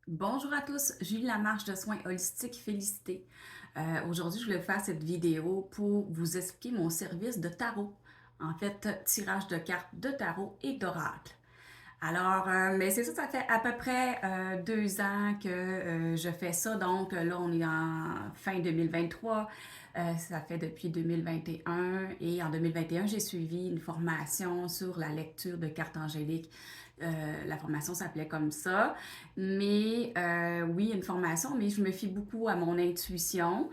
Bonjour à tous, Julie Lamarche de Soins Holistiques Félicité. Aujourd'hui, je voulais faire cette vidéo pour vous expliquer mon service de tarot. En fait, tirage de cartes de tarot et d'oracle. Alors, mais c'est ça, ça fait à peu près 2 ans que je fais ça. Donc là, on est en fin 2023. Ça fait depuis 2021. Et en 2021, j'ai suivi une formation sur la lecture de cartes angéliques. La formation s'appelait comme ça. Mais oui, une formation, mais je me fie beaucoup à mon intuition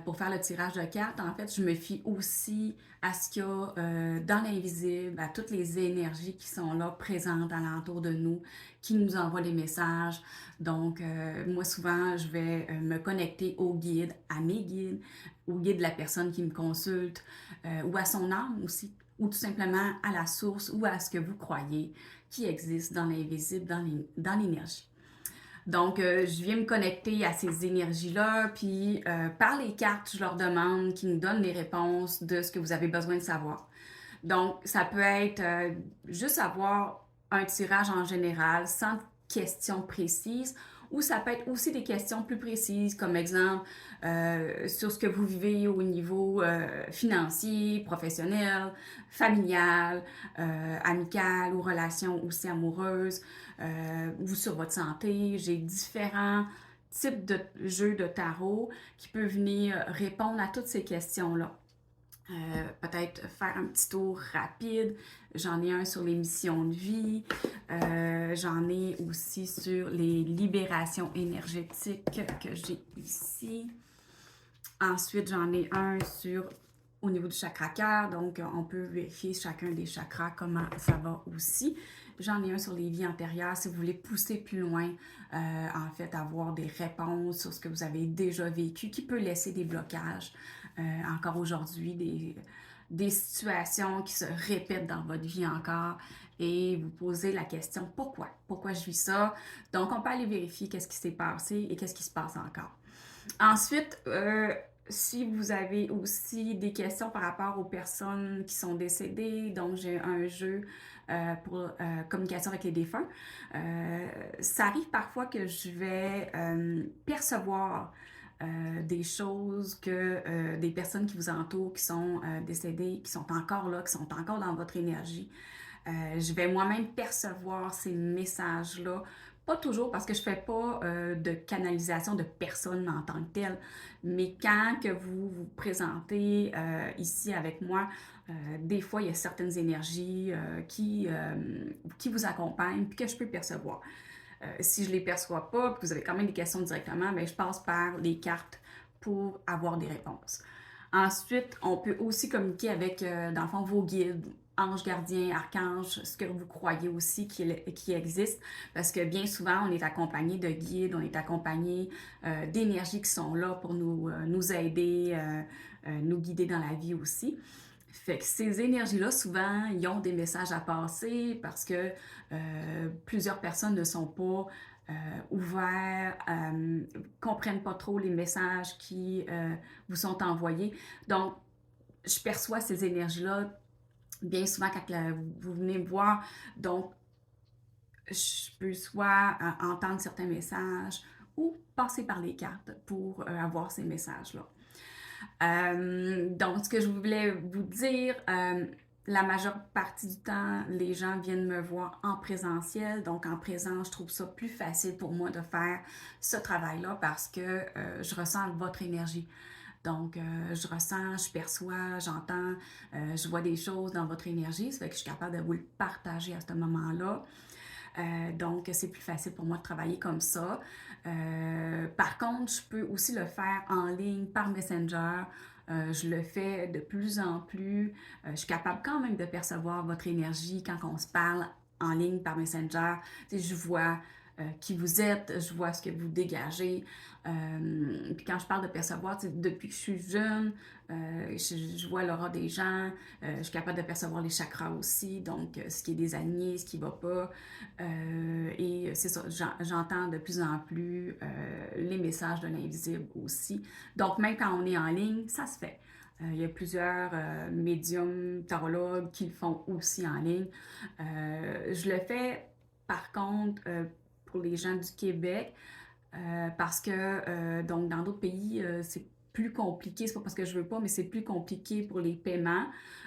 pour faire le tirage de cartes. En fait, je me fie aussi à ce qu'il y a dans l'invisible, à toutes les énergies qui sont là, présentes alentour de nous, qui nous envoient des messages. Donc, moi, souvent, je vais me connecter au guide, à mes guides, au guide de la personne qui me consulte, ou à son âme aussi, ou tout simplement à la source, ou à ce que vous croyez qui existe dans l'invisible, dans l'énergie. Donc, je viens me connecter à ces énergies-là, puis par les cartes, je leur demande qu'ils nous donnent les réponses de ce que vous avez besoin de savoir. Donc, ça peut être juste avoir un tirage en général, sans questions précises, ou ça peut être aussi des questions plus précises, comme exemple sur ce que vous vivez au niveau financier, professionnel, familial, amical ou relations aussi amoureuses, ou sur votre santé. J'ai différents types de jeux de tarot qui peuvent venir répondre à toutes ces questions-là. Peut-être faire un petit tour rapide. J'en ai un sur les missions de vie. J'en ai aussi sur les libérations énergétiques que j'ai ici. Ensuite, j'en ai un sur au niveau du chakra cœur, donc on peut vérifier chacun des chakras, comment ça va aussi. J'en ai un sur les vies antérieures, si vous voulez pousser plus loin, en fait, avoir des réponses sur ce que vous avez déjà vécu, qui peut laisser des blocages encore aujourd'hui, des situations qui se répètent dans votre vie encore, et vous posez la question pourquoi? Pourquoi je vis ça? Donc, on peut aller vérifier qu'est-ce qui s'est passé et qu'est-ce qui se passe encore. Ensuite, si vous avez aussi des questions par rapport aux personnes qui sont décédées, donc j'ai un jeu pour communication avec les défunts. Ça arrive parfois que je vais percevoir des choses que des personnes qui vous entourent, qui sont décédées, qui sont encore là, qui sont encore dans votre énergie. Je vais moi-même percevoir ces messages-là. Pas toujours parce que je ne fais pas de canalisation de personnes en tant que telle, mais quand que vous vous présentez ici avec moi, des fois il y a certaines énergies qui vous accompagnent et que je peux percevoir. Si je ne les perçois pas, puis vous avez quand même des questions directement, bien, je passe par les cartes pour avoir des réponses. Ensuite, on peut aussi communiquer avec, dans le fond, vos guides, anges gardiens, archanges, ce que vous croyez aussi qui existe, parce que bien souvent, on est accompagné de guides, on est accompagné d'énergies qui sont là pour nous aider, nous guider dans la vie aussi. Fait que ces énergies-là, souvent, ils ont des messages à passer parce que plusieurs personnes ne sont pas ouverts, comprennent pas trop les messages qui vous sont envoyés. Donc, je perçois ces énergies-là bien souvent quand vous venez me voir. Donc, je peux soit entendre certains messages ou passer par les cartes pour avoir ces messages-là. Donc, ce que je voulais vous dire, la majeure partie du temps, les gens viennent me voir en présentiel. Donc, en présence, je trouve ça plus facile pour moi de faire ce travail-là parce que je ressens votre énergie. Donc, je ressens, je perçois, j'entends, je vois des choses dans votre énergie. Ça fait que je suis capable de vous le partager à ce moment-là. Donc, c'est plus facile pour moi de travailler comme ça. Par contre, je peux aussi le faire en ligne par Messenger. Je le fais de plus en plus. Je suis capable quand même de percevoir votre énergie quand on se parle en ligne par Messenger. Je vois qui vous êtes, je vois ce que vous dégagez. Puis quand je parle de percevoir, depuis que je suis jeune, je vois l'aura des gens, je suis capable de percevoir les chakras aussi, donc ce qui est désaligné, ce qui ne va pas. Et c'est ça, j'entends de plus en plus les messages de l'invisible aussi. Donc même quand on est en ligne, ça se fait. Il y a plusieurs médiums, tarologues qui le font aussi en ligne. Je le fais par contre pour les gens du Québec parce que donc dans d'autres pays, c'est plus compliqué. C'est pas parce que je veux pas, mais c'est plus compliqué pour les paiements.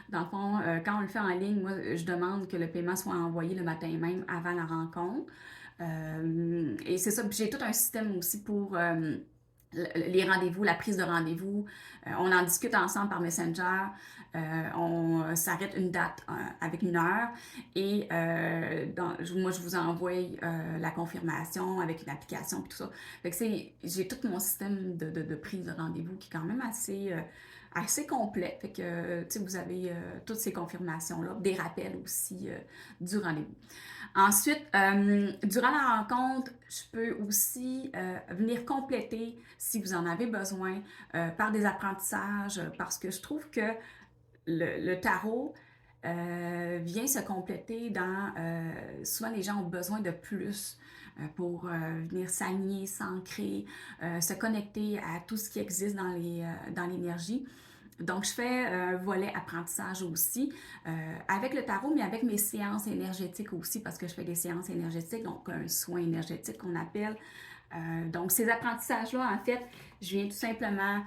Dans le fond, quand on le fait en ligne, moi, je demande que le paiement soit envoyé le matin même avant la rencontre. Et c'est ça. Puis j'ai tout un système aussi pour les rendez-vous, la prise de rendez-vous. On en discute ensemble par Messenger. On s'arrête une date avec une heure et moi, je vous envoie la confirmation avec une application et tout ça. Fait que j'ai tout mon système de prise de rendez-vous qui est quand même assez complet. Fait que, tu sais, vous avez toutes ces confirmations-là, des rappels aussi du rendez-vous. Ensuite, durant la rencontre, je peux aussi venir compléter, si vous en avez besoin, par des apprentissages, parce que je trouve que le tarot vient se compléter dans... souvent, les gens ont besoin de plus pour venir s'aligner, s'ancrer, se connecter à tout ce qui existe dans l'énergie. Donc, je fais un volet apprentissage aussi avec le tarot, mais avec mes séances énergétiques aussi, parce que je fais des séances énergétiques, donc un soin énergétique qu'on appelle. Donc, ces apprentissages-là, en fait, je viens tout simplement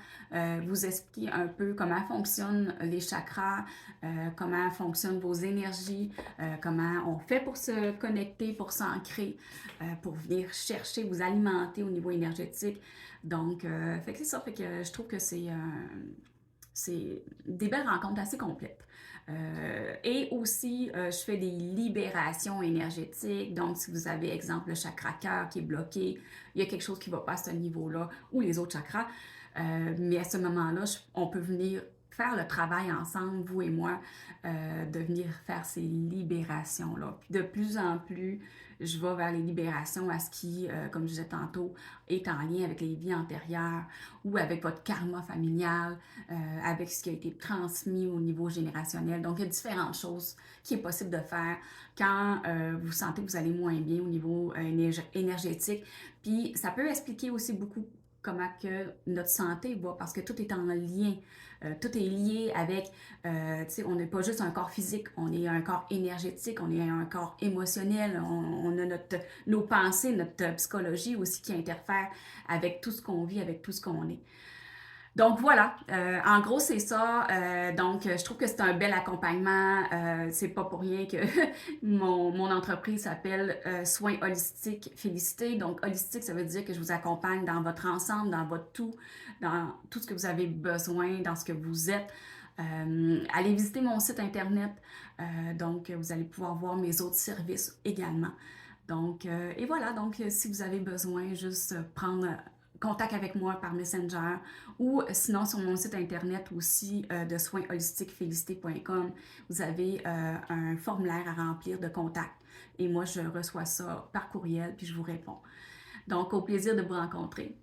vous expliquer un peu comment fonctionnent les chakras, comment fonctionnent vos énergies, comment on fait pour se connecter, pour s'ancrer, pour venir chercher, vous alimenter au niveau énergétique. Donc, fait que c'est ça, fait que je trouve que c'est des belles rencontres assez complètes. Et aussi, je fais des libérations énergétiques. Donc, si vous avez, exemple, le chakra cœur qui est bloqué, il y a quelque chose qui ne va pas à ce niveau-là, ou les autres chakras. Mais à ce moment-là, on peut venir faire le travail ensemble, vous et moi, de venir faire ces libérations-là. Puis de plus en plus, je vais vers les libérations à ce qui, comme je disais tantôt, est en lien avec les vies antérieures ou avec votre karma familial, avec ce qui a été transmis au niveau générationnel. Donc, il y a différentes choses qui est possible de faire quand vous sentez que vous allez moins bien au niveau énergétique. Puis, ça peut expliquer aussi beaucoup comment que notre santé va, parce que tout est en lien. Tout est lié avec, tu sais, on n'est pas juste un corps physique, on est un corps énergétique, on est un corps émotionnel, on a nos pensées, notre psychologie aussi qui interfère avec tout ce qu'on vit, avec tout ce qu'on est. Donc voilà, en gros c'est ça. Donc je trouve que c'est un bel accompagnement. C'est pas pour rien que mon entreprise s'appelle Soins holistiques Félicité. Donc holistique, ça veut dire que je vous accompagne dans votre ensemble, dans votre tout, dans tout ce que vous avez besoin, dans ce que vous êtes. Allez visiter mon site internet. Donc vous allez pouvoir voir mes autres services également. Donc, et voilà, donc si vous avez besoin, juste prendre contact avec moi par Messenger ou sinon sur mon site internet aussi de soinsholistiquefélicité.com, vous avez un formulaire à remplir de contact et moi je reçois ça par courriel puis je vous réponds. Donc au plaisir de vous rencontrer.